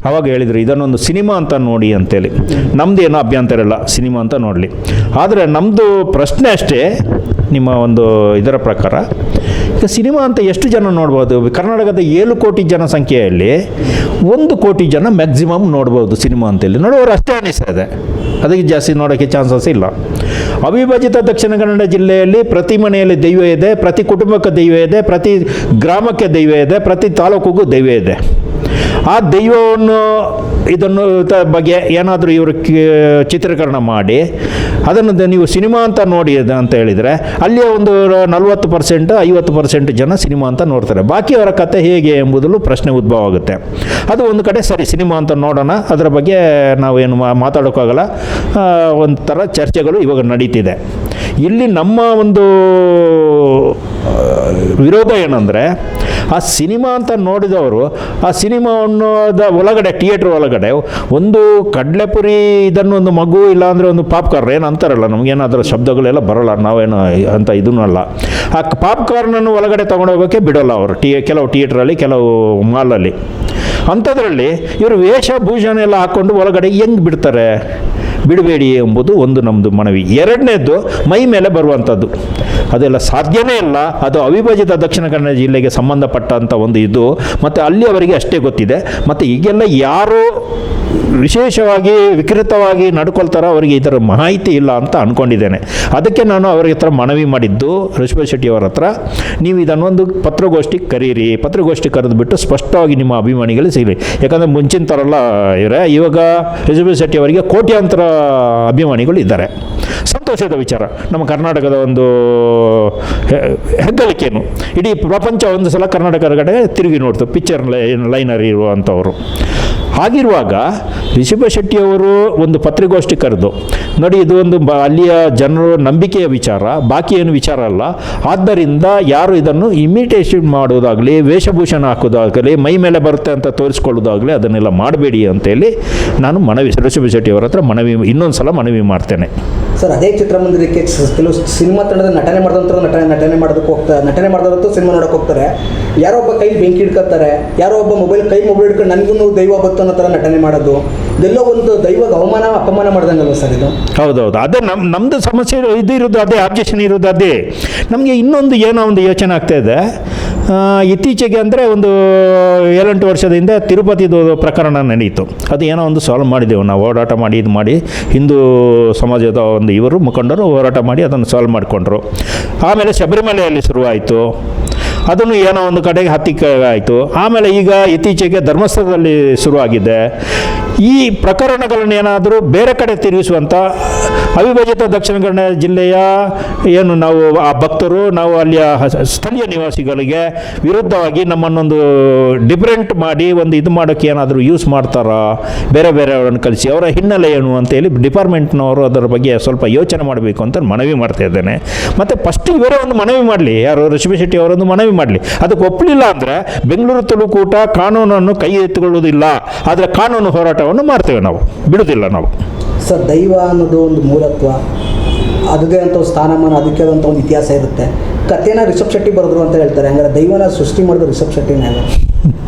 ಆವಾಗ ಹೇಳಿದರು ಇದನ್ನೊಂದು ಸಿನಿಮಾ ಅಂತ ನೋಡಿ ಅಂತೇಳಿ. ನಮ್ಮದೇನೋ ಅಭ್ಯಂತರ ಇಲ್ಲ ಸಿನಿಮಾ ಅಂತ ನೋಡಲಿ. ಆದರೆ ನಮ್ಮದು ಪ್ರಶ್ನೆ ಅಷ್ಟೇ, ನಿಮ್ಮ ಒಂದು ಇದರ ಪ್ರಕಾರ ಈಗ ಸಿನಿಮಾ ಅಂತ ಎಷ್ಟು ಜನ ನೋಡ್ಬೋದು? ಕರ್ನಾಟಕದ 7 ಕೋಟಿ ಜನಸಂಖ್ಯೆಯಲ್ಲಿ 1 ಕೋಟಿ ಜನ ಮ್ಯಾಕ್ಸಿಮಮ್ ನೋಡ್ಬೋದು ಸಿನಿಮಾ ಅಂತೇಳಿ. ನೋಡೋರು ಅಷ್ಟೇ ಅನಿಸ್ತದೆ, ಅದಕ್ಕೆ ಜಾಸ್ತಿ ನೋಡೋಕ್ಕೆ ಚಾನ್ಸಸ್ ಇಲ್ಲ. ಅವಿಭಜಿತ ದಕ್ಷಿಣ ಕನ್ನಡ ಜಿಲ್ಲೆಯಲ್ಲಿ ಪ್ರತಿ ಮನೆಯಲ್ಲಿ ದೈವ ಇದೆ, ಪ್ರತಿ ಕುಟುಂಬಕ್ಕೆ ದೈವ ಇದೆ, ಪ್ರತಿ ಗ್ರಾಮಕ್ಕೆ ದೈವ ಇದೆ, ಪ್ರತಿ ತಾಲೂಕಿಗೂ ದೈವ ಇದೆ. ಆ ದೈವವನ್ನು ಇದನ್ನು ಬಗ್ಗೆ ಏನಾದರೂ ಇವರು ಚಿತ್ರೀಕರಣ ಮಾಡಿ ಅದನ್ನು ನೀವು ಸಿನಿಮಾ ಅಂತ ನೋಡಿ ಅಂತ ಹೇಳಿದರೆ ಅಲ್ಲಿಯ ಒಂದು 40% 50% ಜನ ಸಿನಿಮಾ ಅಂತ ನೋಡ್ತಾರೆ. ಬಾಕಿಯವರ ಕತೆ ಹೇಗೆ ಎಂಬುದಲ್ಲೂ ಪ್ರಶ್ನೆ ಉದ್ಭವ ಆಗುತ್ತೆ. ಅದು ಒಂದು ಕಡೆ ಸರಿ, ಸಿನಿಮಾ ಅಂತ ನೋಡೋಣ, ಅದರ ಬಗ್ಗೆ ನಾವೇನು ಮಾತಾಡೋಕ್ಕಾಗಲ್ಲ. ಒಂಥರ ಚರ್ಚೆಗಳು ಇವಾಗ ನಡೀತಿದೆ. ಇಲ್ಲಿ ನಮ್ಮ ಒಂದು ವಿರೋಧ ಏನಂದರೆ, ಆ ಸಿನಿಮಾ ಅಂತ ನೋಡಿದವರು ಆ ಸಿನಿಮಾವನ್ನು ಒಳಗಡೆ ಥಿಯೇಟ್ರ್ ಒಳಗಡೆ ಒಂದು ಕಡಲೆಪುರಿ ಇದನ್ನು ಒಂದು ಮಗು ಇಲ್ಲಾಂದರೆ ಒಂದು ಪಾಪ್ಕಾರ್ನ್ ಏನು ಅಂತಾರಲ್ಲ, ನಮಗೇನಾದರೂ ಶಬ್ದಗಳೆಲ್ಲ ಬರೋಲ್ಲ, ನಾವೇನು ಅಂತ ಇದೂ ಅಲ್ಲ. ಆ ಪಾಪ್ಕಾರ್ನನ್ನು ಒಳಗಡೆ ತೊಗೊಂಡೋಗೋಕ್ಕೆ ಬಿಡೋಲ್ಲ ಅವರು ಕೆಲವು ಥಿಯೇಟ್ರಲ್ಲಿ, ಕೆಲವು ಮಾಲಲ್ಲಿ. ಅಂಥದ್ರಲ್ಲಿ ಇವರು ವೇಷಭೂಷಣ ಎಲ್ಲ ಹಾಕ್ಕೊಂಡು ಒಳಗಡೆ ಹೆಂಗೆ ಬಿಡ್ತಾರೆ? ಬಿಡಬೇಡಿ ಎಂಬುದು ಒಂದು ನಮ್ಮದು ಮನವಿ. ಎರಡನೇದು ಮೈ ಮೇಲೆ ಬರುವಂಥದ್ದು, ಅದೆಲ್ಲ ಸಾಧ್ಯವೇ ಇಲ್ಲ. ಅದು ಅವಿಭಜಿತ ದಕ್ಷಿಣ ಕನ್ನಡ ಜಿಲ್ಲೆಗೆ ಸಂಬಂಧಪಟ್ಟಂಥ ಒಂದು ಇದು, ಮತ್ತು ಅಲ್ಲಿ ಅವರಿಗೆ ಅಷ್ಟೇ ಗೊತ್ತಿದೆ. ಮತ್ತು ಈಗೆಲ್ಲ ಯಾರು ವಿಶೇಷವಾಗಿ ವಿಕೃತವಾಗಿ ನಡ್ಕೊಳ್ತಾರೋ ಅವರಿಗೆ ಇದರ ಮಾಹಿತಿ ಇಲ್ಲ ಅಂತ ಅಂದ್ಕೊಂಡಿದ್ದೇನೆ. ಅದಕ್ಕೆ ನಾನು ಅವರ ಹತ್ರ ಮನವಿ ಮಾಡಿದ್ದು, ಋಷಭ ಶೆಟ್ಟಿ ಅವರ ಹತ್ರ, ನೀವು ಇದನ್ನೊಂದು ಪತ್ರಗೋಷ್ಠಿಗೆ ಕರೀರಿ. ಪತ್ರಗೋಷ್ಠಿ ಕರೆದುಬಿಟ್ಟು ಸ್ಪಷ್ಟವಾಗಿ ನಿಮ್ಮ ಅಭಿಮಾನಿಗಳಿಗೆ ಸಿಗಲಿ. ಯಾಕಂದರೆ ಮುಂಚಿನ ಥರಲ್ಲ ಇವರೇ, ಇವಾಗ ಋಷಭ ಶೆಟ್ಟಿ ಅವರಿಗೆ ಕೋಟ್ಯಾಂತರ ಅಭಿಮಾನಿಗಳು ಇದ್ದಾರೆ. ಸಂತೋಷದ ವಿಚಾರ. ನಮ್ಮ ಕರ್ನಾಟಕದ ಒಂದು ಹೆಗ್ಗಳಿಕೆಯನ್ನು ಇಡೀ ಪ್ರಪಂಚ ಒಂದು ಸಲ ಕರ್ನಾಟಕದ ಕಡೆ ತಿರುಗಿ ನೋಡ್ತು, ಪಿಕ್ಚರ್ ಲೈನರ್ ಇರುವಂಥವರು. ಹಾಗಿರುವಾಗ ರಿಷಭ ಶೆಟ್ಟಿಯವರು ಒಂದು ಪತ್ರಿಕಾಗೋಷ್ಠಿ ಕರೆದು ನೋಡಿ, ಇದು ಒಂದು ಅಲ್ಲಿಯ ಜನರು ನಂಬಿಕೆಯ ವಿಚಾರ, ಬಾಕಿ ಏನು ವಿಚಾರ ಅಲ್ಲ. ಆದ್ದರಿಂದ ಯಾರು ಇದನ್ನು ಇಮಿಟೇಷನ್ ಮಾಡೋದಾಗಲಿ, ವೇಷಭೂಷಣ ಹಾಕೋದಾಗಲಿ, ಮೈ ಮೇಲೆ ಬರುತ್ತೆ ಅಂತ ತೋರಿಸ್ಕೊಳ್ಳೋದಾಗಲಿ ಅದನ್ನೆಲ್ಲ ಮಾಡಬೇಡಿ ಅಂತೇಳಿ ನಾನು ರಿಷಭ ಶೆಟ್ಟಿಯವರ ಹತ್ರ ಇನ್ನೊಂದು ಸಲ ಮನವಿ ಮಾಡ್ತೇನೆ. ಸರ್, ಅದೇ ಚಿತ್ರಮಂದಿರಕ್ಕೆ ಕೆಲವು ಸಿನಿಮಾ ತಂಡದ ನಟನೆ ಮಾಡೋದಕ್ಕೆ ಹೋಗ್ತಾರೆ, ನಟನೆ ಮಾಡಿದವರಂತೂ ಸಿನಿಮಾ ನೋಡೋಕೆ ಹೋಗ್ತಾರೆ. ಯಾರೋ ಒಬ್ಬ ಕೈಲಿ ಬೆಂಕಿ ಹಿಡ್ಕೊತಾರೆ, ಯಾರೋ ಒಬ್ಬ ಮೊಬೈಲ್ ಹಿಡ್ಕೊಂಡು ನನಗೂ ದೈವ ಬತ್ತು ಅನ್ನೋ ಥರ ನಟನೆ ಮಾಡೋದು, ಇದೆಲ್ಲೋ ಒಂದು ದೈವಗೆ ಅಪಮಾನ ಮಾಡ್ದಂಗಲ್ವ ಸರ್ ಇದು? ಹೌದೌದು, ಅದೇ ನಮ್ಮದು ಸಮಸ್ಯೆ ಇದು ಇರೋದು, ಅದೇ ಆಬ್ಜೆಕ್ಷನ್ ಇರೋದು ಅದೇ. ನಮಗೆ ಇನ್ನೊಂದು ಏನೋ ಒಂದು ಯೋಚನೆ ಆಗ್ತಾ ಇದೆ. ಇತ್ತೀಚೆಗೆ ಅಂದರೆ ಒಂದು 7-8 ವರ್ಷದ ಹಿಂದೆ ತಿರುಪತಿದು ಪ್ರಕರಣ ನಡೀತು. ಅದು ಏನೋ ಒಂದು ಸಾಲ್ವ್ ಮಾಡಿದೆವು ನಾವು, ಹೋರಾಟ ಮಾಡಿ ಇದು ಮಾಡಿ ಹಿಂದೂ ಸಮಾಜದ ಒಂದು ಇವರು ಮುಖಂಡರು ಹೋರಾಟ ಮಾಡಿ ಅದನ್ನು ಸಾಲ್ವ್ ಮಾಡಿಕೊಂಡ್ರು. ಆಮೇಲೆ ಶಬರಿಮಲೆಯಲ್ಲಿ ಶುರುವಾಯಿತು, ಅದನ್ನು ಏನೋ ಒಂದು ಕಡೆಗೆ ಹತ್ತಿಕ್ಕೆ ಆಯಿತು. ಆಮೇಲೆ ಈಗ ಇತ್ತೀಚೆಗೆ ಧರ್ಮಸ್ಥಳದಲ್ಲಿ ಶುರುವಾಗಿದೆ. ಈ ಪ್ರಕರಣಗಳನ್ನು ಏನಾದರೂ ಬೇರೆ ಕಡೆ ತಿರುಗಿಸುವಂಥ ಅವಿಭಜಿತ ದಕ್ಷಿಣ ಕನ್ನಡ ಜಿಲ್ಲೆಯ ಏನು ನಾವು ಆ ಭಕ್ತರು, ನಾವು ಅಲ್ಲಿಯ ಸ್ಥಳೀಯ ನಿವಾಸಿಗಳಿಗೆ ವಿರುದ್ಧವಾಗಿ ನಮ್ಮನ್ನೊಂದು ಡಿಫರೆಂಟ್ ಮಾಡಿ ಒಂದು ಇದು ಮಾಡೋಕ್ಕೆ ಏನಾದರೂ ಯೂಸ್ ಮಾಡ್ತಾರಾ? ಬೇರೆಯವರನ್ನು ಕಲಿಸಿ ಅವರ ಹಿನ್ನೆಲೆ ಏನು ಅಂತೇಳಿ ಡಿಪಾರ್ಟ್ಮೆಂಟ್ನವರು ಅದರ ಬಗ್ಗೆ ಸ್ವಲ್ಪ ಯೋಚನೆ ಮಾಡಬೇಕು ಅಂತ ಮನವಿ ಮಾಡ್ತಾ ಇದ್ದೇನೆ. ಮತ್ತು ಫಸ್ಟ್ ಇವರೇ ಒಂದು ಮನವಿ ಮಾಡಲಿ, ಯಾರು ರಿಷಭ ಶೆಟ್ಟಿ ಅವರೊಂದು ಮನವಿ ಮಾಡಲಿ. ಅದಕ್ಕೆ ಒಪ್ಪಲಿಲ್ಲ ಅಂದರೆ ಬೆಂಗಳೂರು ತುಳುಕೂಟ ಕಾನೂನನ್ನು ಕೈ ಎತ್ತಿಕೊಳ್ಳುವುದಿಲ್ಲ, ಆದರೆ ಕಾನೂನು ಹೋರಾಟವನ್ನು ಮಾಡ್ತೇವೆ, ನಾವು ಬಿಡುವುದಿಲ್ಲ ನಾವು. ಸರ್, ದೈವ ಅನ್ನೋದು ಒಂದು ಮೂಲತ್ವ, ಅದೇ ಅಂತ ಒಂದು ಸ್ಥಾನಮಾನ, ಅದಕ್ಕೆ ಅಂತ ಒಂದು ಇತಿಹಾಸ ಇರುತ್ತೆ. ಕಥೆನ ರಿಷಭ್ ಶೆಟ್ಟಿ ಬರೆದ್ರು ಅಂತ ಹೇಳ್ತಾರೆ. ಹಂಗಾರೆ ದೈವನ ಸೃಷ್ಟಿ ಮಾಡಿದ್ರು ರಿಷಭ್ ಶೆಟ್ಟಿನೇ?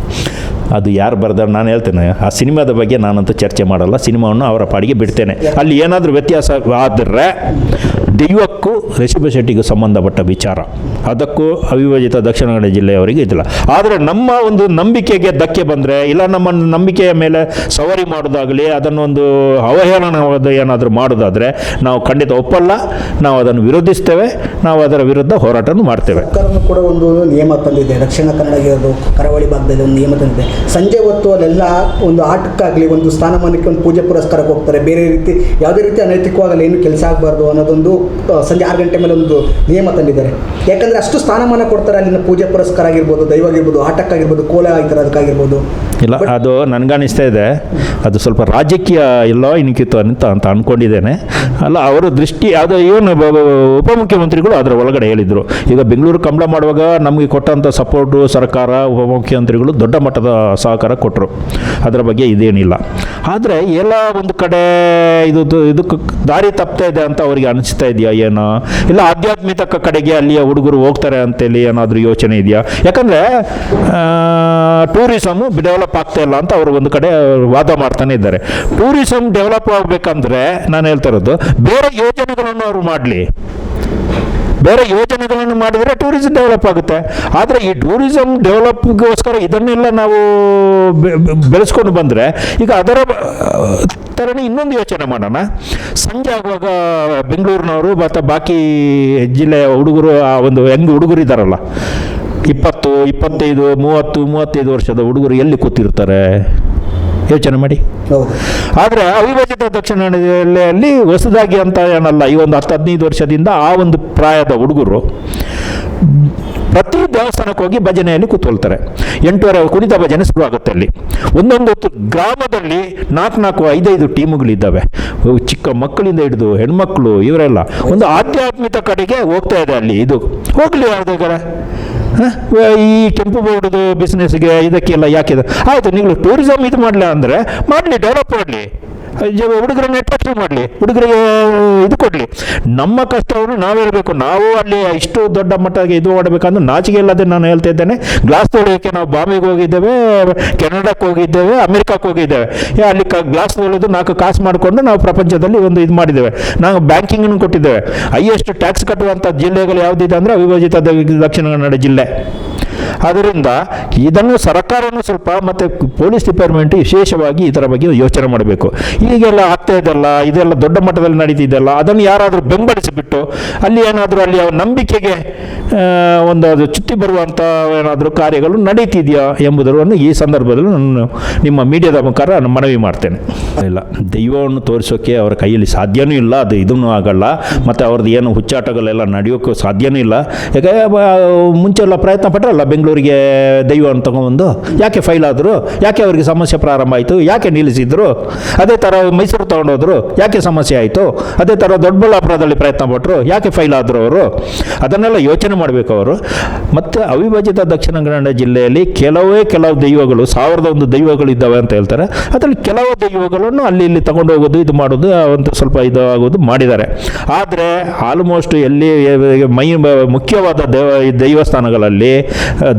ಅದು ಯಾರು ಬರ್ದಾರೆ ನಾನು ಹೇಳ್ತೇನೆ. ಆ ಸಿನಿಮಾದ ಬಗ್ಗೆ ನಾನಂತೂ ಚರ್ಚೆ ಮಾಡಲ್ಲ, ಸಿನಿಮಾವನ್ನು ಅವರ ಪಾಡಿಗೆ ಬಿಡ್ತೇನೆ. ಅಲ್ಲಿ ಏನಾದರೂ ವ್ಯತ್ಯಾಸ ಆದರೆ ದೈವಕ್ಕೂ ರಿಷಭ ಶೆಟ್ಟಿಗೂ ಸಂಬಂಧಪಟ್ಟ ವಿಚಾರ, ಅದಕ್ಕೂ ಅವಿಭಜಿತ ದಕ್ಷಿಣ ಕನ್ನಡ ಜಿಲ್ಲೆಯವರಿಗೆ ಇದಿಲ್ಲ. ಆದರೆ ನಮ್ಮ ಒಂದು ನಂಬಿಕೆಗೆ ಧಕ್ಕೆ ಬಂದರೆ, ಇಲ್ಲ ನಮ್ಮ ನಂಬಿಕೆಯ ಮೇಲೆ ಸವಾರಿ ಮಾಡೋದಾಗಲಿ, ಅದನ್ನೊಂದು ಅವಹೇಳನವಾದ ಏನಾದರೂ ಮಾಡೋದಾದರೆ ನಾವು ಖಂಡಿತ ಒಪ್ಪಲ್ಲ, ನಾವು ಅದನ್ನು ವಿರೋಧಿಸ್ತೇವೆ, ನಾವು ಅದರ ವಿರುದ್ಧ ಹೋರಾಟನೂ ಮಾಡ್ತೇವೆ. ಸರ್ಕಾರನೂ ಕೂಡ ಒಂದು ನಿಯಮ ತಂದಿದೆ, ದಕ್ಷಿಣ ಕನ್ನಡ ಕರಾವಳಿ ಭಾಗದಲ್ಲಿ ಒಂದು ನಿಯಮ ತಂದಿದೆ. ಸಂಜೆ ಹೊತ್ತು ಅಲ್ಲೆಲ್ಲ ಒಂದು ಆಟಕ್ಕಾಗಲಿ, ಒಂದು ಸ್ಥಾನಮಾನಕ್ಕೆ ಒಂದು ಪೂಜೆ ಪುರಸ್ಕಾರಕ್ಕೆ ಹೋಗ್ತಾರೆ. ಬೇರೆ ರೀತಿ ಯಾವುದೇ ರೀತಿ ಅನೈತಿಕವಾಗಲಿ, ಏನು ಕೆಲಸ ಆಗಬಾರ್ದು ಅನ್ನೋದೊಂದು ಸಂಜೆ 6 ಗಂಟೆ ಮೇಲೆ ಒಂದು ನಿಯಮ ತಂದಿದ್ದಾರೆ. ಯಾಕಂದರೆ ಅಷ್ಟು ಸ್ಥಾನಮಾನ ಕೊಡ್ತಾರೆ. ಅಲ್ಲಿನ ಪೂಜೆ ಪುರಸ್ಕಾರ ಆಗಿರ್ಬೋದು, ದೈವ ಆಗಿರ್ಬೋದು, ಆಟಕ್ಕಾಗಿರ್ಬೋದು, ಕೋಲ ಆಗಿರೋದಕ್ಕಾಗಿರ್ಬೋದು. ಇಲ್ಲ, ಅದು ನನಗನ್ನಿಸ್ತಾ ಇದೆ ಅದು ಸ್ವಲ್ಪ ರಾಜಕೀಯ ಎಲ್ಲೋ ಇನ್ಕಿತ್ತು ಅಂತ ಅಂದ್ಕೊಂಡಿದ್ದೇನೆ. ಅಲ್ಲ, ಅವರ ದೃಷ್ಟಿ ಅದು ಏನು ಉಪಮುಖ್ಯಮಂತ್ರಿಗಳು ಅದರ ಒಳಗಡೆ ಹೇಳಿದರು. ಈಗ ಬೆಂಗಳೂರು ಕಂಬಳ ಮಾಡುವಾಗ ನಮಗೆ ಕೊಟ್ಟಂಥ ಸಪೋರ್ಟು ಸರ್ಕಾರ, ಉಪಮುಖ್ಯಮಂತ್ರಿಗಳು ದೊಡ್ಡ ಮಟ್ಟದ ಸಹಕಾರ ಕೊಟ್ಟರು, ಅದರ ಬಗ್ಗೆ ಇದೇನಿಲ್ಲ. ಆದರೆ ಎಲ್ಲ ಒಂದು ಕಡೆ ಇದಕ್ಕೆ ದಾರಿ ತಪ್ತಾ ಇದೆ ಅಂತ ಅವ್ರಿಗೆ ಅನಿಸ್ತಾ ಇದೆಯಾ ಏನೋ, ಇಲ್ಲ ಆಧ್ಯಾತ್ಮಿಕ ಕಡೆಗೆ ಅಲ್ಲಿಯ ಹುಡುಗರು ಹೋಗ್ತಾರೆ ಅಂತೇಳಿ ಏನಾದರೂ ಯೋಚನೆ ಇದೆಯಾ? ಯಾಕಂದರೆ ಟೂರಿಸಮು ಡೆವಲಪ್ ಆಗ್ತಾ ಇಲ್ಲ ಅಂತ ಅವರು ಒಂದು ಕಡೆ ವಾದ ಮಾಡ್ತಾನೆ ಇದ್ದಾರೆ. ಟೂರಿಸಮ್ ಡೆವಲಪ್ ಆಗಬೇಕಂದ್ರೆ ನಾನು ಹೇಳ್ತಾ ಇರೋದು, ಬೇರೆ ಯೋಜನೆಗಳನ್ನು ಅವರು ಮಾಡಲಿ. ಬೇರೆ ಯೋಜನೆಗಳನ್ನು ಮಾಡಿದರೆ ಟೂರಿಸಮ್ ಡೆವಲಪ್ ಆಗುತ್ತೆ. ಆದರೆ ಈ ಟೂರಿಸಮ್ ಡೆವಲಪ್ಗೋಸ್ಕರ ಇದನ್ನೆಲ್ಲ ನಾವು ಬೆಳೆಸ್ಕೊಂಡು ಬಂದರೆ, ಈಗ ಅದರ ಥರನೇ ಇನ್ನೊಂದು ಯೋಚನೆ ಮಾಡೋಣ. ಸಂಜೆ ಆಗುವಾಗ ಬೆಂಗಳೂರಿನವರು ಮತ್ತು ಬಾಕಿ ಜಿಲ್ಲೆಯ ಹುಡುಗರು, ಆ ಒಂದು ಹೆಂಗ್ ಹುಡುಗರು ಇದ್ದಾರಲ್ಲ, 20, 25, 30, 35 ವರ್ಷದ ಹುಡುಗರು ಎಲ್ಲಿ ಕೂತಿರ್ತಾರೆ ಯೋಚನೆ ಮಾಡಿ. ಆದರೆ ಅವಿಭಜಿತ ದಕ್ಷಿಣ ಕನ್ನಡ ಜಿಲ್ಲೆಯಲ್ಲಿ ಹೊಸದಾಗಿ ಅಂತ ಏನಲ್ಲ, ಈ ಒಂದು 10-15 ವರ್ಷದಿಂದ ಆ ಒಂದು ಪ್ರಾಯದ ಹುಡುಗರು ಪ್ರತಿ ದೇವಸ್ಥಾನಕ್ಕೆ ಹೋಗಿ ಭಜನೆಯಲ್ಲಿ ಕೂತ್ಕೊಳ್ತಾರೆ. 8:30 ಕುಣಿತ ಭಜನೆ ಶುರು ಆಗುತ್ತೆ. ಅಲ್ಲಿ ಒಂದೊಂದು ಗ್ರಾಮದಲ್ಲಿ 4-4, 5-5 ಟೀಮುಗಳಿದ್ದಾವೆ. ಚಿಕ್ಕ ಮಕ್ಕಳಿಂದ ಹಿಡಿದು ಹೆಣ್ಮಕ್ಳು ಇವರೆಲ್ಲ ಒಂದು ಆಧ್ಯಾತ್ಮಿಕ ಕಡೆಗೆ ಹೋಗ್ತಾ ಇದೆ. ಅಲ್ಲಿ ಇದು ಹೋಗಲಿ, ಯಾವ್ದಾಗಾರ ಈ ಕೆಂಪು ಬೋರ್ಡ್ದು ಬಿಸ್ನೆಸ್ಗೆ ಇದಕ್ಕೆಲ್ಲ ಯಾಕಿದೆ? ಆಯಿತು, ನೀವು ಟೂರಿಸಮ್ ಇದು ಮಾಡಲ ಅಂದರೆ ಮಾಡಲಿ, ಡೆವಲಪ್ ಮಾಡಲಿ, ಹುಡುಗರನ್ನ ಅಟ್ರಾಕ್ಟಿವ್ ಮಾಡಲಿ, ಹುಡುಗರಿಗೆ ಇದು ಕೊಡಲಿ. ನಮ್ಮ ಕಷ್ಟವನ್ನು ನಾವಿರಬೇಕು. ನಾವು ಅಲ್ಲಿ ಇಷ್ಟು ದೊಡ್ಡ ಮಟ್ಟಕ್ಕೆ ಇದು ಮಾಡಬೇಕಂದ್ರೆ ನಾಚಿಕೆ ಇಲ್ಲದೆ ನಾನು ಹೇಳ್ತಾ ಇದ್ದೇನೆ. ಗ್ಲಾಸ್ ತೊಳೆಯೋಕ್ಕೆ ನಾವು ಬಾಂಬೆಗೆ ಹೋಗಿದ್ದೇವೆ, ಕೆನಡಾಕ್ಕೆ ಹೋಗಿದ್ದೇವೆ, ಅಮೆರಿಕಕ್ಕೆ ಹೋಗಿದ್ದೇವೆ. ಅಲ್ಲಿ ಗ್ಲಾಸ್ ತೊಳೆದು 4 ಕಾಸು ಮಾಡಿಕೊಂಡು ನಾವು ಪ್ರಪಂಚದಲ್ಲಿ ಒಂದು ಇದು ಮಾಡಿದ್ದೇವೆ. ನಾವು ಬ್ಯಾಂಕಿಂಗನ್ನು ಕೊಟ್ಟಿದ್ದೇವೆ. ಹೈಯೆಸ್ಟ್ ಟ್ಯಾಕ್ಸ್ ಕಟ್ಟುವಂಥ ಜಿಲ್ಲೆಗಳು ಯಾವುದಿದೆ ಅಂದರೆ ಅವಿಭಜಿತ ದಕ್ಷಿಣ ಕನ್ನಡ ಜಿಲ್ಲೆ. ಆದ್ದರಿಂದ ಇದನ್ನು ಸರ್ಕಾರನೂ ಸ್ವಲ್ಪ ಮತ್ತು ಪೊಲೀಸ್ ಡಿಪಾರ್ಟ್ಮೆಂಟ್ ವಿಶೇಷವಾಗಿ ಇದರ ಬಗ್ಗೆ ಯೋಚನೆ ಮಾಡಬೇಕು. ಈಗೆಲ್ಲ ಆಗ್ತಾ ಇದೆಲ್ಲ, ಇದೆಲ್ಲ ದೊಡ್ಡ ಮಟ್ಟದಲ್ಲಿ ನಡೀತಿದೆಯಲ್ಲ, ಅದನ್ನು ಯಾರಾದರೂ ಬೆಂಬಲಿಸಿಬಿಟ್ಟು ಅಲ್ಲಿ ಏನಾದರೂ ಅಲ್ಲಿ ಅವರ ನಂಬಿಕೆಗೆ ಒಂದು ಅದು ಚುತ್ತಿ ಬರುವಂಥ ಏನಾದರೂ ಕಾರ್ಯಗಳು ನಡೀತಿದೆಯಾ ಎಂಬುದನ್ನು ಈ ಸಂದರ್ಭದಲ್ಲಿ ನಾನು ನಿಮ್ಮ ಮೀಡಿಯಾದ ಮುಖಾಂತರ ನಾನು ಮನವಿ ಮಾಡ್ತೇನೆ. ಇಲ್ಲ, ದೈವವನ್ನು ತೋರಿಸೋಕ್ಕೆ ಅವರ ಕೈಯಲ್ಲಿ ಸಾಧ್ಯವೂ ಇಲ್ಲ, ಅದು ಇದನ್ನು ಆಗಲ್ಲ. ಮತ್ತು ಅವ್ರದ್ದು ಏನು ಹುಚ್ಚಾಟಗಳೆಲ್ಲ ನಡೆಯೋಕ್ಕೂ ಸಾಧ್ಯವೂ ಇಲ್ಲ. ಯಾಕೆ ಮುಂಚೆಲ್ಲ ಪ್ರಯತ್ನ ಪಟ್ಟರಲ್ಲ ಬೆಂಗಳೂರಿಗೆ ದೈವವನ್ನು ತಗೊಂಡು, ಯಾಕೆ ಫೈಲ್ ಆದರು? ಯಾಕೆ ಅವರಿಗೆ ಸಮಸ್ಯೆ ಪ್ರಾರಂಭ ಆಯಿತು? ಯಾಕೆ ನಿಲ್ಲಿಸಿದ್ರು? ಅದೇ ಥರ ಮೈಸೂರು ತೊಗೊಂಡೋದ್ರು, ಯಾಕೆ ಸಮಸ್ಯೆ ಆಯಿತು? ಅದೇ ಥರ ದೊಡ್ಡಬಳ್ಳಾಪುರದಲ್ಲಿ ಪ್ರಯತ್ನ ಪಟ್ಟರು, ಯಾಕೆ ಫೈಲ್ ಆದರು ಅವರು? ಅದನ್ನೆಲ್ಲ ಯೋಚನೆ ಮಾಡಬೇಕು ಅವರು. ಮತ್ತು ಅವಿಭಜಿತ ದಕ್ಷಿಣ ಕನ್ನಡ ಜಿಲ್ಲೆಯಲ್ಲಿ ಕೆಲವು ದೈವಗಳು, 1001 ದೈವಗಳು ಇದ್ದಾವೆ ಅಂತ ಹೇಳ್ತಾರೆ. ಅದರಲ್ಲಿ ಕೆಲವು ದೈವಗಳನ್ನು ಅಲ್ಲಿ ಇಲ್ಲಿ ತಗೊಂಡು ಹೋಗೋದು, ಇದು ಮಾಡೋದು, ಒಂದು ಸ್ವಲ್ಪ ಇದು ಆಗೋದು ಮಾಡಿದ್ದಾರೆ. ಆದರೆ ಆಲ್ಮೋಸ್ಟ್ ಎಲ್ಲಿ ಮುಖ್ಯವಾದ ದೈವಸ್ಥಾನಗಳಲ್ಲಿ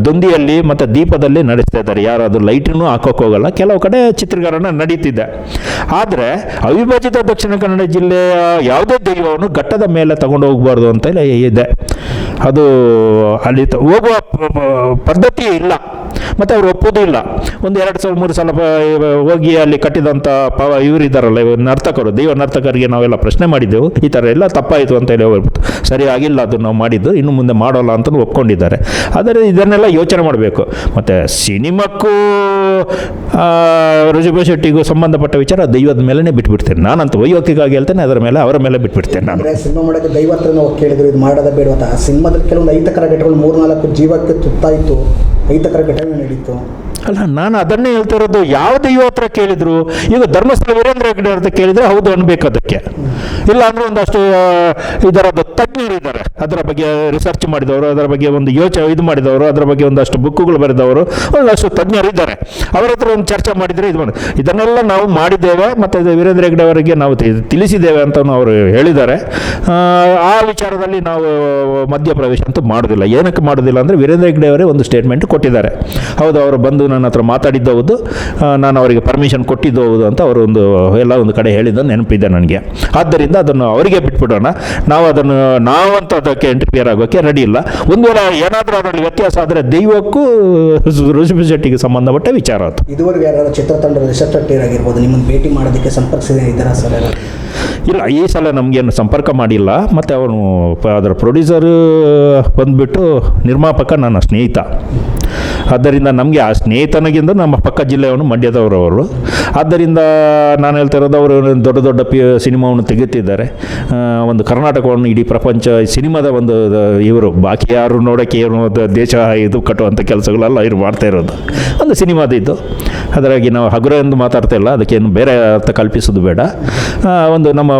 ದೊಂದಿಯಲ್ಲಿ ಮತ್ತು ದೀಪದಲ್ಲಿ ನಡೆಸ್ತಾ ಇದ್ದಾರೆ. ಯಾರು ಅದು ಲೈಟನ್ನು ಹಾಕೋಕೆ ಹೋಗಲ್ಲ. ಕೆಲವು ಕಡೆ ಚಿತ್ರೀಕರಣ ನಡೀತಿದೆ. ಆದರೆ ಅವಿಭಜಿತ ದಕ್ಷಿಣ ಕನ್ನಡ ಜಿಲ್ಲೆಯ ಯಾವುದೇ ದೈವವನ್ನು ಘಟ್ಟದ ಮೇಲೆ ತಗೊಂಡು ಹೋಗಬಾರ್ದು ಅಂತ ಇದೆ. ಅದು ಅಲ್ಲಿ ಹೋಗುವ ಪದ್ಧತಿ ಇಲ್ಲ ಮತ್ತು ಅವರು ಒಪ್ಪೋದು ಇಲ್ಲ. ಒಂದು 2 ಸಲ 3 ಸಲ ಹೋಗಿ ಅಲ್ಲಿ ಕಟ್ಟಿದಂಥ ಇವರಿದ್ದಾರಲ್ಲ, ನರ್ತಕರು, ದೈವ ನರ್ತಕರಿಗೆ ನಾವೆಲ್ಲ ಪ್ರಶ್ನೆ ಮಾಡಿದ್ದೆವು, ಈ ಥರ ಎಲ್ಲ ತಪ್ಪಾಯಿತು ಅಂತ ಹೇಳಿ ಹೇಳ್ಬಿಟ್ಟು, ಸರಿ ಆಗಿಲ್ಲ ಅದು ನಾವು ಮಾಡಿದ್ದು, ಇನ್ನು ಮುಂದೆ ಮಾಡೋಲ್ಲ ಅಂತ ಒಪ್ಕೊಂಡಿದ್ದಾರೆ. ಆದರೆ ಇದನ್ನೆಲ್ಲ ಯೋಚನೆ ಮಾಡಬೇಕು. ಮತ್ತು ಸಿನಿಮಾಕ್ಕೂ ಋಷಭ ಶೆಟ್ಟಿಗೂ ಸಂಬಂಧಪಟ್ಟ ವಿಚಾರ ದೈವದ ಮೇಲೇ ಬಿಟ್ಬಿಡ್ತೇನೆ ನಾನಂತೂ, ವೈಯಕ್ತಿಕವಾಗಿ ಹೇಳ್ತೇನೆ. ಅವರ ಮೇಲೆ ಬಿಟ್ಬಿಡ್ತೇನೆ ನಾನು. ಸಿನಿಮಾ ಮಾಡೋಕ್ಕೆ ದೈವ ಹತ್ರ ನಾವು ಕೇಳಿದ್ರು, ಇದು ಮಾಡೋದ ಬೇಡ ಅಂತ. ಆ ಸಿನಿಮಾದಲ್ಲಿ ಕೆಲವೊಂದು ಅಹಿತಕರ ಘಟನೆಗಳು 3-4 ಜೀವಕ್ಕೆ ತುತ್ತಾಯಿತು, ಅಹಿತಕರ ಘಟನೆ ನಡೀತು. ಅಲ್ಲ, ನಾನು ಅದನ್ನೇ ಹೇಳ್ತಾ ಇರೋದು. ಯಾವ ದೈವ ಹತ್ರ ಕೇಳಿದ್ರು? ಈಗ ಧರ್ಮಸ್ಥಳ ವೀರೇಂದ್ರ ಹೆಗ್ಗಡೆ ಅಂತ ಕೇಳಿದರೆ ಹೌದು ಅನ್ಬೇಕು ಅದಕ್ಕೆ. ಇಲ್ಲ ಅಂದರೆ ಒಂದಷ್ಟು ಇದರದ್ದು ತಜ್ಞರು ಇದ್ದಾರೆ, ಅದರ ಬಗ್ಗೆ ರಿಸರ್ಚ್ ಮಾಡಿದವರು, ಅದರ ಬಗ್ಗೆ ಒಂದು ಇದು ಮಾಡಿದವರು, ಅದರ ಬಗ್ಗೆ ಒಂದಷ್ಟು ಬುಕ್ಕುಗಳು ಬರೆದವರು, ಒಂದಷ್ಟು ತಜ್ಞರು ಇದ್ದಾರೆ. ಅವರ ಹತ್ರ ಒಂದು ಚರ್ಚೆ ಮಾಡಿದರೆ ಇದನ್ನೆಲ್ಲ ನಾವು ಮಾಡಿದ್ದೇವೆ ಮತ್ತು ವೀರೇಂದ್ರ ಹೆಗ್ಗಡೆ ಅವರಿಗೆ ನಾವು ತಿಳಿಸಿದ್ದೇವೆ ಅಂತ ಅವರು ಹೇಳಿದ್ದಾರೆ. ಆ ವಿಚಾರದಲ್ಲಿ ನಾವು ಮಧ್ಯಪ್ರವೇಶ ಅಂತೂ ಮಾಡೋದಿಲ್ಲ. ಏನಕ್ಕೆ ಮಾಡೋದಿಲ್ಲ ಅಂದರೆ ವೀರೇಂದ್ರ ಹೆಗ್ಗಡೆ ಅವರೇ ಒಂದು ಸ್ಟೇಟ್ಮೆಂಟ್ ಕೊಟ್ಟಿದ್ದಾರೆ. ಹೌದು, ಅವರು ಬಂದು ನನ್ನ ಹತ್ರ ಮಾತಾಡಿದ್ದು ಹೌದು, ನಾನು ಅವರಿಗೆ ಪರ್ಮಿಷನ್ ಕೊಟ್ಟಿದ್ದು ಹೌದು ಅಂತ ಅವರು ಒಂದು ಕಡೆ ಹೇಳಿದ್ದು ನೆನಪಿದೆ ನನಗೆ. ಆದ್ದರಿಂದ ಅದನ್ನು ಅವರಿಗೆ ಬಿಟ್ಬಿಡೋಣ. ನಾವಂತ ಅದಕ್ಕೆ ಇಂಟರ್ಫಿಯರ್ ಆಗೋಕ್ಕೆ ರೆಡಿ ಇಲ್ಲ. ಒಂದು ವೇಳೆ ಏನಾದರೂ ಅದರಲ್ಲಿ ವ್ಯತ್ಯಾಸ ಆದರೆ ದೈವಕ್ಕೂ ಋಷಭ ಶೆಟ್ಟಿಗೆ ಸಂಬಂಧಪಟ್ಟ ವಿಚಾರ ಅದು. ಇದುವರೆಗೆ ಯಾರು ಚಿತ್ರತಂಡದ ರಿಷಬ್ ಶೆಟ್ಟಿ ಆಗಿರ್ಬೋದು ನಿಮ್ಮನ್ನು ಭೇಟಿ ಮಾಡೋದಕ್ಕೆ ಸಂಪರ್ಕಿಸಿದ ಇದ್ದಾರಾ ಸರ್? ಇಲ್ಲ, ಈ ಸಲ ನಮಗೇನು ಸಂಪರ್ಕ ಮಾಡಿಲ್ಲ. ಮತ್ತು ಅವನು ಅದರ ಪ್ರೊಡ್ಯೂಸರು ಬಂದುಬಿಟ್ಟು ನಿರ್ಮಾಪಕ ನನ್ನ ಸ್ನೇಹಿತ. ಆದ್ದರಿಂದ ನಮಗೆ ಆ ಸ್ನೇಹಿತನಿಗಿಂತ ನಮ್ಮ ಪಕ್ಕ ಜಿಲ್ಲೆಯವನು ಮಂಡ್ಯದವರು. ಆದ್ದರಿಂದ ನಾನು ಹೇಳ್ತಾ ಇರೋದು, ಅವರು ದೊಡ್ಡ ಸಿನಿಮಾವನ್ನು ತೆಗೆಯುತ್ತಿದ್ದಾರೆ. ಒಂದು ಕರ್ನಾಟಕವನ್ನು ಇಡೀ ಪ್ರಪಂಚ ಸಿನಿಮಾದ ಒಂದು ಇವರು ಬಾಕಿ ಯಾರು ನೋಡೋಕ್ಕೆ ಏನು ದೇಶ ಇದು ಕಟ್ಟುವಂಥ ಕೆಲಸಗಳೆಲ್ಲ ಇವರು ಮಾಡ್ತಾ ಇರೋದು ಒಂದು ಸಿನಿಮಾದಿದ್ದು. ಅದರಾಗಿ ನಾವು ಹಗುರ ಎಂದು ಮಾತಾಡ್ತಾ ಇಲ್ಲ, ಅದಕ್ಕೇನು ಬೇರೆ ಅರ್ಥ ಕಲ್ಪಿಸೋದು ಬೇಡ. ಒಂದು ಒಂದು ನಮ್ಮ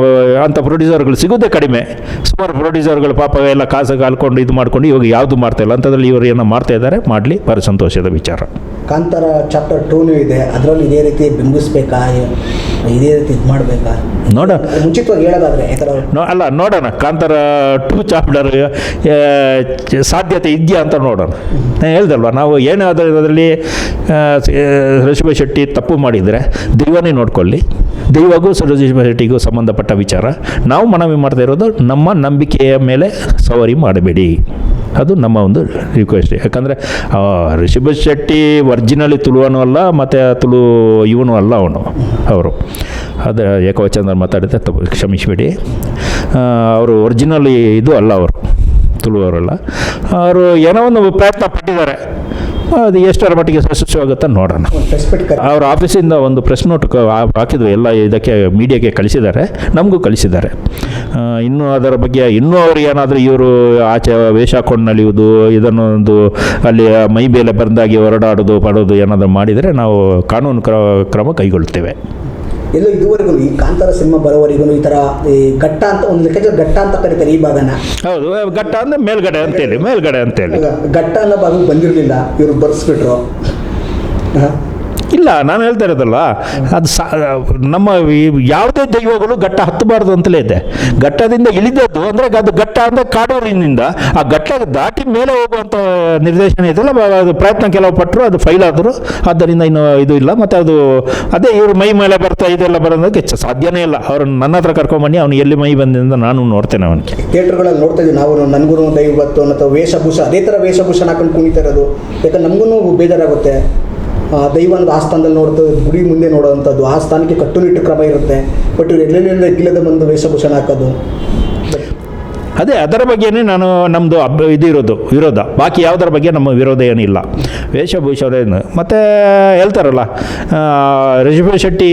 ಅಂಥ ಪ್ರೊಡ್ಯೂಸರ್ಗಳು ಸಿಗೋದೇ ಕಡಿಮೆ. ಸುಮಾರು ಪ್ರೊಡ್ಯೂಸರ್ಗಳು ಪಾಪ ಎಲ್ಲ ಕಾಸು ಹಾಲ್ಕೊಂಡು ಇದು ಮಾಡ್ಕೊಂಡು ಇವಾಗ ಯಾವುದು ಮಾಡ್ತಾಯಿಲ್ಲ. ಅಂಥದ್ರಲ್ಲಿ ಇವರು ಏನೋ ಮಾಡ್ತಾ ಇದ್ದಾರೆ, ಮಾಡಲಿ, ಭಾರಿ ಸಂತೋಷದ ವಿಚಾರ. ಕಾಂತಾರ ಚಾಪ್ಟರ್ 2 ಇದೆ, ಅದರಲ್ಲಿ ಇದೇ ರೀತಿ ಬಿಂಬಿಸ್ಬೇಕಾ, ಇದೇ ರೀತಿ ಇದು ಮಾಡಬೇಕಾ? ನೋಡೋಣ, ಮುಂಚಿತವಾಗಿ ಹೇಳೋದಾದ್ರೆ ಈ ಥರ ಅಲ್ಲ ನೋಡೋಣ, ಕಾಂತಾರ 2 ಚಾಪ್ಟರ್ ಸಾಧ್ಯತೆ ಇದೆಯಾ ಅಂತ ನೋಡೋಣ. ನಾನು ಹೇಳ್ದಲ್ವ, ನಾವು ಏನಾದರೂ ಅದರಲ್ಲಿ ರಿಷಭ ಶೆಟ್ಟಿ ತಪ್ಪು ಮಾಡಿದರೆ ದೈವನೇ ನೋಡ್ಕೊಳ್ಳಿ, ದೈವಗೂ ರಿಷಭ ಶೆಟ್ಟಿಗೂ ಸಂಬಂಧಪಟ್ಟ ವಿಚಾರ. ನಾವು ಮನವಿ ಮಾಡ್ತಾ ಇರೋದು ನಮ್ಮ ನಂಬಿಕೆಯ ಮೇಲೆ ಸವಾರಿ ಮಾಡಬೇಡಿ, ಅದು ನಮ್ಮ ಒಂದು ರಿಕ್ವೆಸ್ಟ್. ಯಾಕಂದರೆ ರಿಷಭ ಶೆಟ್ಟಿ ಒರಿಜಿನಲಿ ತುಳುವನೂ ಅಲ್ಲ, ಮತ್ತು ತುಳು ಇವನು ಅಲ್ಲ ಅವರು ಅದು ಏಕವಚನದಲ್ಲಿ ಮಾತಾಡಿದ್ರೆ ತಪ್ಪು ಕ್ಷಮಿಸಬೇಡಿ. ಅವರು ಒರಿಜಿನಲಿ ಇದು ಅಲ್ಲ, ಅವರು ತುಳುವವರಲ್ಲ. ಅವರು ಏನೋ ಒಂದು ಪ್ರಯತ್ನ ಪಟ್ಟಿದ್ದಾರೆ, ಅದು ಎಷ್ಟರ ಮಟ್ಟಿಗೆ ಯಶಸ್ವಿಯಾಗುತ್ತಾ ನೋಡೋಣ. ಅವ್ರ ಆಫೀಸಿಂದ ಒಂದು ಪ್ರೆಸ್ ನೋಟ್ ಹಾಕಿದ್ವಿ, ಎಲ್ಲ ಇದಕ್ಕೆ ಮೀಡಿಯಾಗೆ ಕಳಿಸಿದ್ದಾರೆ, ನಮಗೂ ಕಳಿಸಿದ್ದಾರೆ. ಇನ್ನೂ ಅದರ ಬಗ್ಗೆ ಇನ್ನೂ ಅವ್ರು ಏನಾದರೂ ಇವರು ಆಚೆ ವೇಷ ಹಾಕೊಂಡು ನಲಿಯುವುದು, ಇದನ್ನೊಂದು ಅಲ್ಲಿ ಮೈ ಮೇಲೆ ಬಂದಾಗಿ ಹೊರಡಾಡೋದು ಪಡೋದು ಏನಾದರೂ ಮಾಡಿದರೆ ನಾವು ಕಾನೂನು ಕ್ರಮ ಕೈಗೊಳ್ತೇವೆ. ಎಲ್ಲೋ ಇದುವರೆಗೂ ಈ ಕಾಂತಾರ ಸಿನಿಮಾ ಬರೋವರೆಗೂ ಈ ಥರ ಈ ಘಟ್ಟ ಅಂತ ಒಂದು ಲೆಕ್ಕಾಚಾರ ಘಟ್ಟ ಅಂತ ಕರೀತಾರೆ ಈ ಭಾಗನ. ಹೌದು, ಘಟ್ಟ ಅಂದರೆ ಮೇಲ್ಗಡೆ ಅಂತೇಳಿ ಘಟ್ಟ ಅನ್ನೋ ಭಾಗ ಬಂದಿರಲಿಲ್ಲ, ಇವರು ಬರ್ಸ್ಬಿಟ್ರು. ಇಲ್ಲ, ನಾನು ಹೇಳ್ತಾ ಇರೋದಲ್ಲ, ಅದು ನಮ್ಮ ಯಾವುದೇ ದೈವಗಳು ಘಟ್ಟ ಹತ್ತಬಾರ್ದು ಅಂತಲೇ ಇದೆ. ಘಟ್ಟದಿಂದ ಇಳಿದದ್ದು ಅಂದರೆ ಅದು ಘಟ್ಟ ಅಂದರೆ ಕಾಡೂರಿನಿಂದ ಆ ಘಟ್ಟ ದಾಟಿ ಮೇಲೆ ಹೋಗುವಂಥ ನಿರ್ದೇಶನ ಇದೆಲ್ಲ, ಅದು ಪ್ರಯತ್ನ ಕೆಲವು ಪಟ್ಟರು, ಅದು ಫೈಲ್ ಆದರು. ಆದ್ದರಿಂದ ಇನ್ನು ಇದು ಇಲ್ಲ. ಮತ್ತು ಅದು ಅದೇ ಇವ್ರ ಮೈ ಮೇಲೆ ಬರ್ತಾ ಇದೆಲ್ಲ ಬರೋದಕ್ಕೆ ಸಾಧ್ಯನೇ ಇಲ್ಲ. ಅವ್ರನ್ನ ನನ್ನ ಹತ್ರ ಕರ್ಕೊಂಬನ್ನಿ, ಅವ್ನು ಎಲ್ಲಿ ಮೈ ಬಂದಿಂದ ನಾನು ನೋಡ್ತೇನೆ. ಅವನಿಗೆ ಥಿಯೇಟ್ರ್ಗಳಲ್ಲಿ ನೋಡ್ತಾ ಇದ್ದೀವಿ ನಾವು, ನನಗೂ ದೈವ ಬತ್ತು ಅನ್ನೋ ವೇಷಭೂಷ, ಅದೇ ಥರ ವೇಷಭೂಷಣ ಹಾಕೊಂಡು ಕುಣಿತಾ ಇರೋದು. ಯಾಕಂದ್ರೆ ನಮಗೂ ಬೇಜಾರಾಗುತ್ತೆ. ದೈವ ಅನ್ನೋದು ಆ ಸ್ಥಾನದಲ್ಲಿ ನೋಡ್ತಾ ಗುಡಿ ಮುಂದೆ ನೋಡೋವಂಥದ್ದು, ಆ ಸ್ಥಾನಕ್ಕೆ ಕಟ್ಟುನಿಟ್ಟು ಕ್ರಮ ಇರುತ್ತೆ. ಬಟ್ ಇವ್ರು ಎಲ್ಲೆಲ್ಲ ಇಲ್ಲದ ಬಂದು ವೇಷಭೂಷಣ ಹಾಕೋದು, ಅದೇ ಅದರ ಬಗ್ಗೆನೇ ನಾನು ನಮ್ಮದು ಇದು ಇರೋದು ವಿರೋಧ. ಬಾಕಿ ಯಾವುದರ ಬಗ್ಗೆ ನಮ್ಮ ವಿರೋಧ ಏನಿಲ್ಲ. ವೇಷಭೂಷಣ ಮತ್ತು ಹೇಳ್ತಾರಲ್ಲ, ರಿಷಭ ಶೆಟ್ಟಿ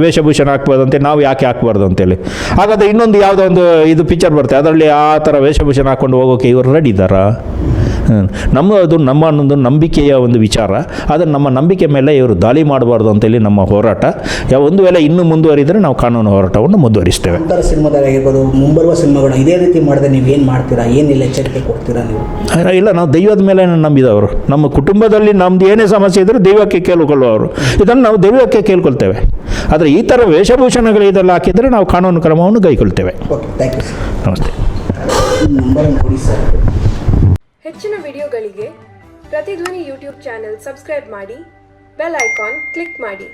ವೇಷಭೂಷಣ ಹಾಕ್ಬಾರ್ದಂತೆ, ನಾವು ಯಾಕೆ ಹಾಕ್ಬಾರ್ದು ಅಂತೇಳಿ. ಹಾಗಾದರೆ ಇನ್ನೊಂದು ಯಾವುದೋ ಒಂದು ಇದು ಪಿಕ್ಚರ್ ಬರುತ್ತೆ, ಅದರಲ್ಲಿ ಆ ಥರ ವೇಷಭೂಷಣ ಹಾಕ್ಕೊಂಡು ಹೋಗೋಕ್ಕೆ ಇವರು ರೆಡಿ ಇದ್ದಾರಾ? ಅದು ನಮ್ಮ ಒಂದು ನಂಬಿಕೆಯ ಒಂದು ವಿಚಾರ. ಆದರೆ ನಮ್ಮ ನಂಬಿಕೆ ಮೇಲೆ ಇವರು ದಾಳಿ ಮಾಡಬಾರ್ದು ಅಂತೇಳಿ ನಮ್ಮ ಹೋರಾಟ. ಒಂದು ವೇಳೆ ಇನ್ನೂ ಮುಂದುವರಿದರೆ ನಾವು ಕಾನೂನು ಹೋರಾಟವನ್ನು ಮುಂದುವರಿಸ್ತೇವೆ. ಅಂತರ ಸಿನಿಮಾದಾಗಿರ್ಬೋದು, ಮುಂಬರುವ ಸಿನಿಮಾಗಳು ಇದೇ ರೀತಿ ಮಾಡಿದ್ರೆ ನೀವೇನು ಮಾಡ್ತೀರಾ, ಏನಿಲ್ಲ ಎಚ್ಚರಿಕೆ ಕೊಡ್ತೀರಾ ನೀವು? ಇಲ್ಲ, ನಾವು ದೈವದ ಮೇಲೆ ನಂಬಿದವರು. ನಮ್ಮ ಕುಟುಂಬದಲ್ಲಿ ನಮ್ದು ಏನೇ ಸಮಸ್ಯೆ ಇದ್ದರೂ ದೈವಕ್ಕೆ ಕೇಳಿಕೊಳ್ಳುವವರು. ಇದನ್ನು ನಾವು ದೈವಕ್ಕೆ ಕೇಳ್ಕೊಳ್ತೇವೆ. ಆದರೆ ಈ ಥರ ವೇಷಭೂಷಣಗಳು ಇದೆಲ್ಲ ಹಾಕಿದರೆ ನಾವು ಕಾನೂನು ಕ್ರಮವನ್ನು ಕೈಗೊಳ್ತೇವೆ. Okay, thank you. ನಮಸ್ತೆ. ಹೆಚ್ಚಿನ ವಿಡಿಯೋಗಳಿಗೆ ಪ್ರತಿಧ್ವನಿ ಯೂಟ್ಯೂಬ್ ಚಾನೆಲ್ ಸಬ್ಸ್ಕ್ರೈಬ್ ಮಾಡಿ, ಬೆಲ್ ಐಕಾನ್ ಕ್ಲಿಕ್ ಮಾಡಿ.